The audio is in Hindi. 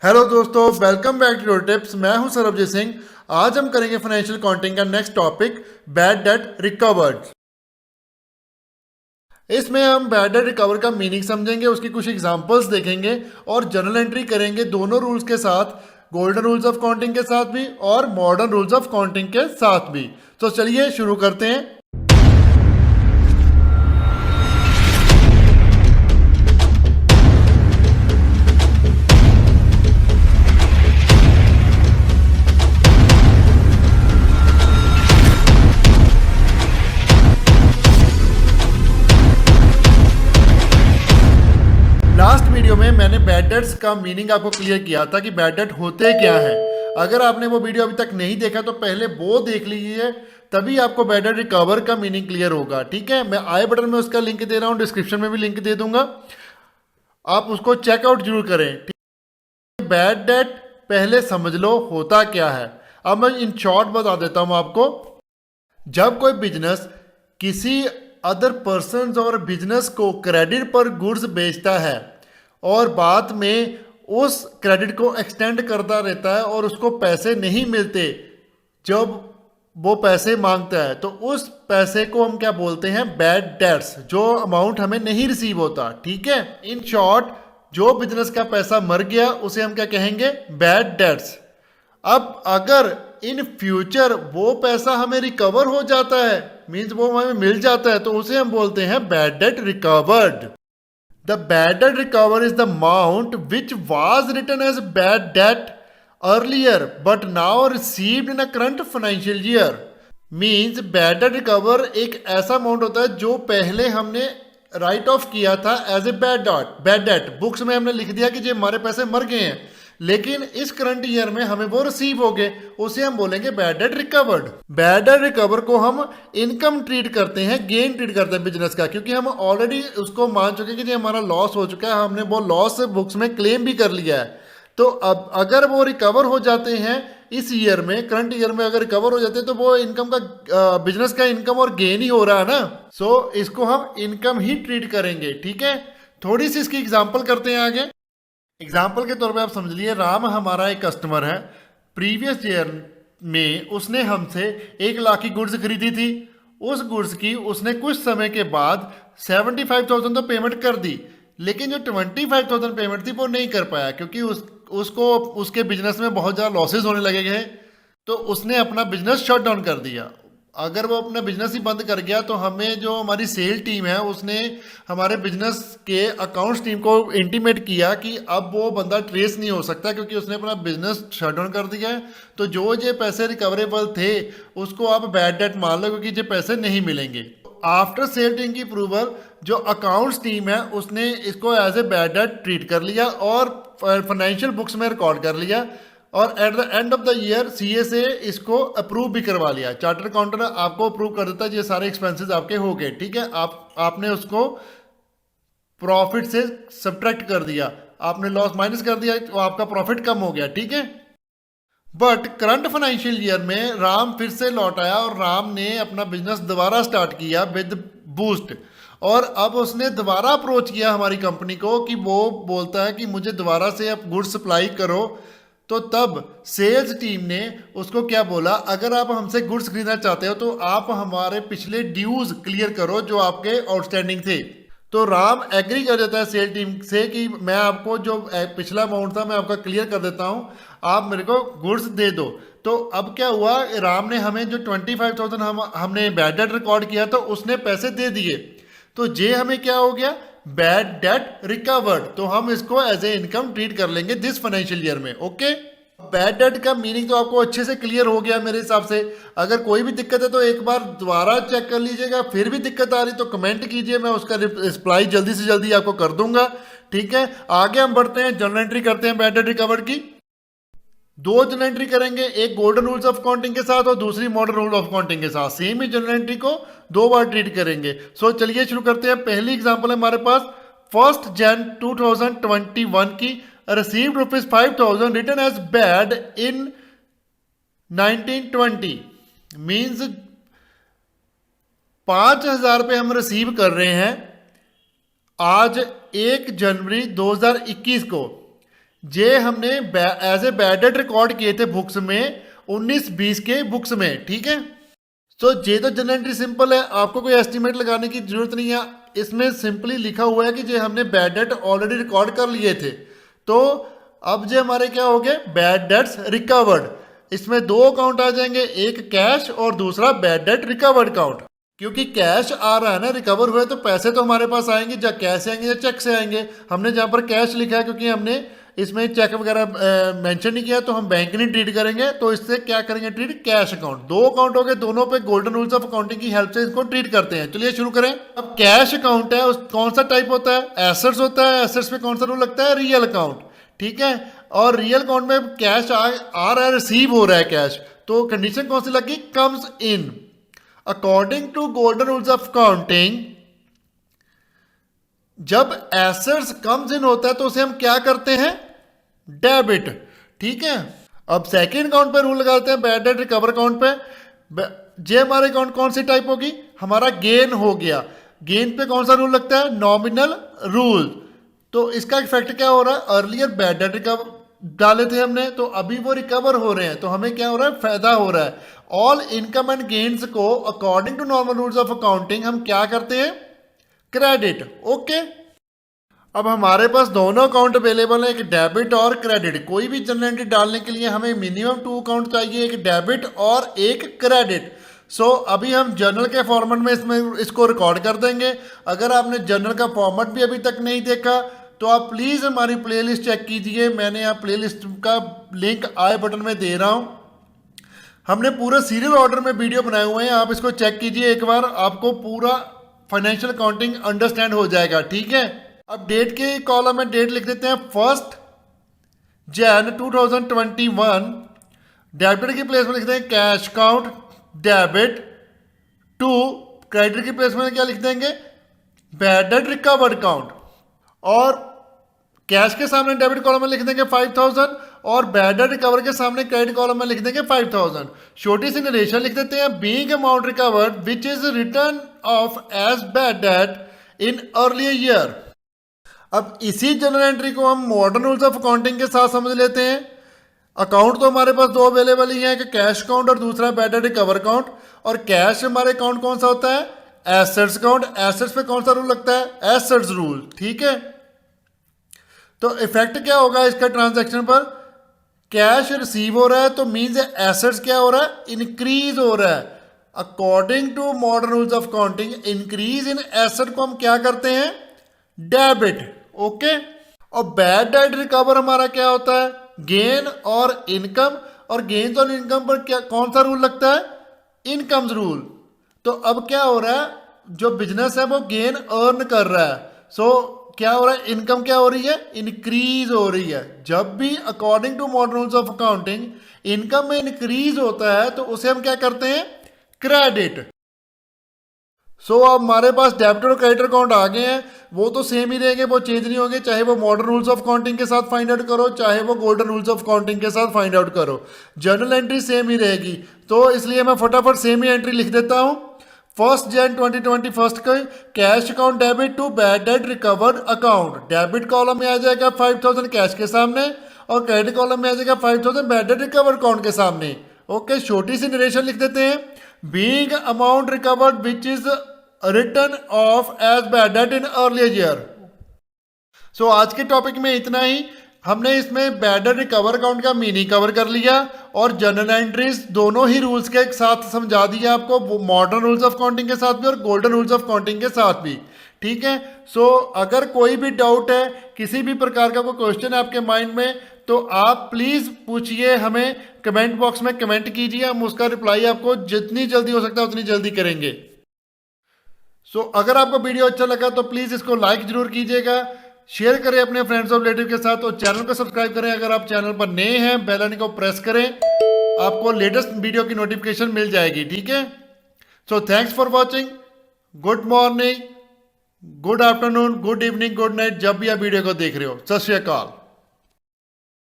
हेलो दोस्तों, welcome back to your tips. मैं हूं सरबजीत सिंह। आज हम करेंगे फाइनेंशियल काउंटिंग का next topic, bad debt recovered. इसमें हम बैड डेट रिकवर का मीनिंग समझेंगे, उसकी कुछ एग्जांपल्स देखेंगे और जर्नल एंट्री करेंगे दोनों रूल्स के साथ, गोल्डन रूल्स ऑफ काउंटिंग के साथ भी और मॉडर्न रूल्स ऑफ काउंटिंग के साथ भी। तो चलिए शुरू करते हैं। लास्ट वीडियो में मैंने बैड डेट्स का मीनिंग आपको क्लियर किया था कि बैड डेट होते क्या है। अगर आपने वो वीडियो अभी तक नहीं देखा तो पहले वो देख लीजिए, तभी आपको बैड डेट रिकवर का मीनिंग क्लियर होगा। ठीक है, मैं आई बटन में उसका लिंक दे रहा हूँ, डिस्क्रिप्शन में भी लिंक दे दूंगा, आप उसको चेकआउट जरूर करें। बैड डेट पहले समझ लो होता क्या है। अब मैं इन शॉर्ट बता देता हूं आपको। जब कोई बिजनेस किसी अदर पर्सन और बिजनेस को क्रेडिट पर गुड्स बेचता है और बाद में उस क्रेडिट को एक्सटेंड करता रहता है और उसको पैसे नहीं मिलते, जब वो पैसे मांगता है तो उस पैसे को हम क्या बोलते हैं, बैड डेट्स, जो अमाउंट हमें नहीं रिसीव होता। ठीक है, इन शॉर्ट जो बिजनेस का पैसा मर गया उसे हम क्या कहेंगे, बैड डेट्स। अब अगर इन फ्यूचर वो पैसा हमें रिकवर हो जाता है, मींस वो हमें मिल जाता है, तो उसे हम बोलते हैं bad debt recovered. The bad debt recover is the amount which was written as bad debt earlier but now received in a current financial year. Means bad debt recover एक ऐसा अमाउंट होता है जो पहले हमने राइट ऑफ किया था as a bad debt. Books में हमने लिख दिया कि ये हमारे पैसे मर गए हैं, लेकिन इस करंट ईयर में हमें वो रिसीव हो गए, उसे हम बोलेंगे bad debt recovered. Bad debt recover को हम इनकम ट्रीट करते हैं, गेन ट्रीट करते हैं बिजनेस का, क्योंकि हम ऑलरेडी उसको मान चुके हैं कि ये हमारा लॉस हो चुका है, हमने वो लॉस बुक्स में क्लेम भी कर लिया है। तो अब अगर वो रिकवर हो जाते हैं इस ईयर में, करंट ईयर में अगर रिकवर हो जाते हैं, तो वो इनकम का, बिजनेस का इनकम और गेन ही हो रहा है ना। सो इसको हम इनकम ही ट्रीट करेंगे। ठीक है, थोड़ी सी इसकी एग्जांपल करते हैं आगे। एग्जाम्पल के तौर पे आप समझ लिए, राम हमारा एक कस्टमर है। प्रीवियस ईयर में उसने हमसे 1 लाख की गुड्स खरीदी थी। उस गुड्स की उसने कुछ समय के बाद 75,000 तो पेमेंट कर दी, लेकिन जो 25,000 पेमेंट थी वो नहीं कर पाया, क्योंकि उसको उसके बिजनेस में बहुत ज़्यादा लॉसेज होने लगे गए, तो उसने अपना बिजनेस शट डाउन कर दिया। अगर वो अपना बिजनेस ही बंद कर गया तो हमें, जो हमारी सेल टीम है, उसने हमारे बिजनेस के अकाउंट्स टीम को इंटीमेट किया कि अब वो बंदा ट्रेस नहीं हो सकता, क्योंकि उसने अपना बिजनेस शट डाउन कर दिया है। तो जो ये पैसे रिकवरेबल थे उसको आप बैड डेट मान लो, क्योंकि ये पैसे नहीं मिलेंगे। आफ्टर सेल टीम की अप्रूवल जो अकाउंट्स टीम है उसने इसको as a bad debt treat कर लिया और फाइनेंशियल बुक्स में रिकॉर्ड कर लिया, और at the end of the year CA से इसको अप्रूव भी करवा लिया। चार्टर अकाउंटेंट आपको अप्रूव कर देता है, ये सारे एक्सपेंसेस आपके हो गए। ठीक है, आपने उसको प्रॉफिट से सब्ट्रैक्ट कर दिया, आपने लॉस माइनस कर दिया, तो आपका प्रॉफिट कम हो गया। ठीक है, बट करंट फाइनेंशियल ईयर में राम फिर से लौट आया और राम ने अपना बिजनेस दोबारा स्टार्ट किया विद बूस्ट। और अब उसने दोबारा अप्रोच किया हमारी कंपनी को कि वो बोलता है कि मुझे दोबारा से आप गुड्स सप्लाई करो। तो तब सेल्स टीम ने उसको क्या बोला, अगर आप हमसे गुड्स खरीदना चाहते हो तो आप हमारे पिछले ड्यूज क्लियर करो जो आपके आउटस्टैंडिंग थे। तो राम एग्री कर देता है सेल टीम से कि मैं आपको जो पिछला अमाउंट था मैं आपका क्लियर कर देता हूं, आप मेरे को गुड्स दे दो। तो अब क्या हुआ, राम ने हमें जो 25,000 हमने बैड डेट रिकॉर्ड किया तो उसने पैसे दे दिए। तो जे हमें क्या हो गया, बैड डेट रिकवर्ड। तो हम इसको एज ए इनकम ट्रीट कर लेंगे दिस फाइनेंशियल ईयर में। ओके, बैड डेट का मीनिंग तो आपको अच्छे से क्लियर हो गया मेरे हिसाब से। अगर कोई भी दिक्कत है तो एक बार दोबारा चेक कर लीजिएगा, फिर भी दिक्कत आ रही तो कमेंट कीजिए, मैं उसका रिप्लाई जल्दी से जल्दी आपको कर दूंगा। ठीक है, आगे हम बढ़ते हैं, जर्नल एंट्री करते हैं बैड डेट रिकवर्ड की। 2 जर्नल एंट्री करेंगे, एक गोल्डन रूल्स ऑफ काउंटिंग के साथ और दूसरी मॉडर्न रूल ऑफ काउंटिंग के साथ। सेम ही जर्नल एंट्री को 2 बार ट्रीट करेंगे। सो चलिए शुरू करते हैं। पहली एग्जांपल है हमारे पास 1 जनवरी 2021 की, received rupees 5,000 written as bad in 1920। Means 5,000 रुपये हम रिसीव कर रहे हैं आज 1 जनवरी 2021 को, जे हमने as a bad debt record किए थे बुक्स में 19-20 के बुक्स में, ठीक है। तो ये तो जनरल एंट्री सिंपल है, आपको कोई एस्टिमेट लगाने की जरूरत नहीं है। इसमें सिंपली लिखा हुआ है कि जो हमने बैड डेट ऑलरेडी रिकॉर्ड कर लिए थे। तो अब जो हमारे क्या हो गए बैड डेट्स रिकवर्ड, इसमें दो अकाउंट आ जाएंगे, एक कैश और दूसरा बैड डेट रिकवर्ड अकाउंट। क्योंकि कैश आ रहा है ना, रिकवर हुए तो पैसे तो हमारे पास आएंगे, या कैश आएंगे या चेक से आएंगे। हमने जहाँ पर कैश लिखा है क्योंकि हमने इसमें चेक वगैरह मेंशन नहीं किया, तो हम बैंक नहीं ट्रीट करेंगे, तो इससे क्या करेंगे ट्रीट कैश अकाउंट। दो अकाउंट हो गए, दोनों पे गोल्डन रूल्स ऑफ अकाउंटिंग की हेल्प से इसको ट्रीट करते हैं। चलिए शुरू करें। अब कैश अकाउंट है, उस कौन सा टाइप होता है, एसेट्स होता है। एसेट्स पे कौन सा रूल लगता है, रियल अकाउंट, ठीक है। और रियल अकाउंट में कैश आ रहा है, रिसीव हो रहा है कैश, तो कंडीशन कौन सी लगी, comes in. According to golden rules of accounting, जब एसेट्स कम्स इन होता है तो उसे हम क्या करते हैं, डेबिट, ठीक है। अब सेकंड अकाउंट पे रूल लगाते हैं बैड डेट रिकवर अकाउंट पे। जे हमारे अकाउंट कौन सी टाइप होगी, हमारा गेन हो गया। गेन पे कौन सा रूल लगता है, नॉमिनल रूल। तो इसका इफेक्ट क्या हो रहा है, अर्लियर बैड डेट रिकवर डाले थे हमने, तो अभी वो रिकवर हो रहे हैं, तो हमें क्या हो रहा है, फायदा हो रहा है। ऑल इनकम एंड गेन्स को according to normal rules of accounting हम क्या करते हैं, क्रेडिट, ओके। अब हमारे पास दोनों अकाउंट अवेलेबल है, एक डेबिट और क्रेडिट। कोई भी जनरल एंट्री डालने के लिए हमें मिनिमम 2 अकाउंट चाहिए, एक डेबिट और एक क्रेडिट। सो अभी हम जर्नल के फॉर्मेट में इसमें इसको रिकॉर्ड कर देंगे। अगर आपने जर्नल का फॉर्मेट भी अभी तक नहीं देखा तो आप प्लीज़ हमारी प्लेलिस्ट चेक कीजिए। मैंने यहाँ प्लेलिस्ट का लिंक आई बटन में दे रहा हूँ। हमने पूरे सीरियल ऑर्डर में वीडियो बनाए हुए हैं, आप इसको चेक कीजिए एक बार, आपको पूरा फाइनेंशियल अकाउंटिंग अंडरस्टैंड हो जाएगा, ठीक है। अब डेट के कॉलम में डेट लिख देते हैं 1 जनवरी 2021। डेबिट की प्लेस में लिखते हैं cash account debit to. Credit की प्लेस में क्या लिख देंगे, बैड डेट रिकवर्ड अकाउंट। और कैश के सामने डेबिट कॉलम में लिख देंगे 5000 और बैड डेट रिकवर के सामने क्रेडिट कॉलम में लिख देंगे 5000। छोटी सी नरेशन लिख देते हैं, being amount recovered which is return of as bad debt in earlier year. अब इसी जनरल एंट्री को हम मॉडर्न रूल्स ऑफ अकाउंटिंग के साथ समझ लेते हैं। अकाउंट तो हमारे पास दो अवेलेबल ही हैं, एक कैश अकाउंट और दूसरा बैड डेट रिकवर अकाउंट। और कैश हमारे अकाउंट कौन सा होता है, एसेट्स अकाउंट। एसेट्स पे कौन सा रूल लगता है, एसेट्स रूल, ठीक है। तो इफेक्ट क्या होगा इसका ट्रांजैक्शन पर, कैश रिसीव हो रहा है तो मीन्स एसेट्स क्या हो रहा है, इंक्रीज हो रहा है। According to modern rules of accounting increase in asset को हम क्या करते हैं, डेबिट, ओके। और बैड डेट रिकवर हमारा क्या होता है, गेन और इनकम। और गेन और इनकम पर क्या कौन सा रूल लगता है, इनकम्स रूल। तो अब क्या हो रहा है, जो बिजनेस है वो गेन अर्न कर रहा है, सो क्या हो रहा है, इनकम क्या हो रही है, इंक्रीज हो रही है। जब भी according to modern rules of accounting income में इंक्रीज होता है तो उसे हम क्या करते हैं, क्रेडिट। सो अब हमारे पास डेबिट और क्रेडिट अकाउंट आ गए हैं, वो तो सेम ही रहेंगे, वो चेंज नहीं होंगे, चाहे वो मॉडर्न रूल्स ऑफ अकाउंटिंग के साथ फाइंड आउट करो, चाहे वो गोल्डन रूल्स ऑफ अकाउंटिंग के साथ फाइंड आउट करो, जर्नल एंट्री सेम ही रहेगी। तो इसलिए मैं फटाफट सेम ही एंट्री लिख देता हूँ। 1 जनवरी 2021 का cash account debit to bad debt recovered account. Debit column में आ जाएगा 5000 कैश के सामने और क्रेडिट कॉलम में आ जाएगा 5000 बैड डेट रिकवर्ड अकाउंट के सामने, ओके। छोटी सी नरेशन लिख देते हैं, being amount recovered which is return of as bad debt in earlier year. So आज के टॉपिक में इतना ही। हमने इसमें बैड डेट रिकवर अकाउंट का मीनिंग कवर कर लिया और जनरल एंट्रीज दोनों ही रूल्स के साथ समझा दिया आपको, मॉडर्न रूल्स ऑफ अकाउंटिंग के साथ भी और गोल्डन रूल्स ऑफ अकाउंटिंग के साथ भी, ठीक है। सो अगर कोई भी डाउट है, किसी भी प्रकार का कोई क्वेश्चन है आपके माइंड में, तो आप प्लीज़ पूछिए, हमें कमेंट बॉक्स में कमेंट कीजिए, हम उसका रिप्लाई आपको जितनी जल्दी हो सकता है उतनी जल्दी करेंगे। सो अगर आपको वीडियो अच्छा लगा तो प्लीज़ इसको लाइक जरूर कीजिएगा, शेयर करें अपने फ्रेंड्स और रिलेटिव के साथ, और चैनल को सब्सक्राइब करें। अगर आप चैनल पर नए हैं, बेल आइकन को प्रेस करें, आपको लेटेस्ट वीडियो की नोटिफिकेशन मिल जाएगी, ठीक है। So thanks for watching. Good morning, good afternoon, good evening, good night, जब भी आप वीडियो को देख रहे हो। सत श्री अकाल।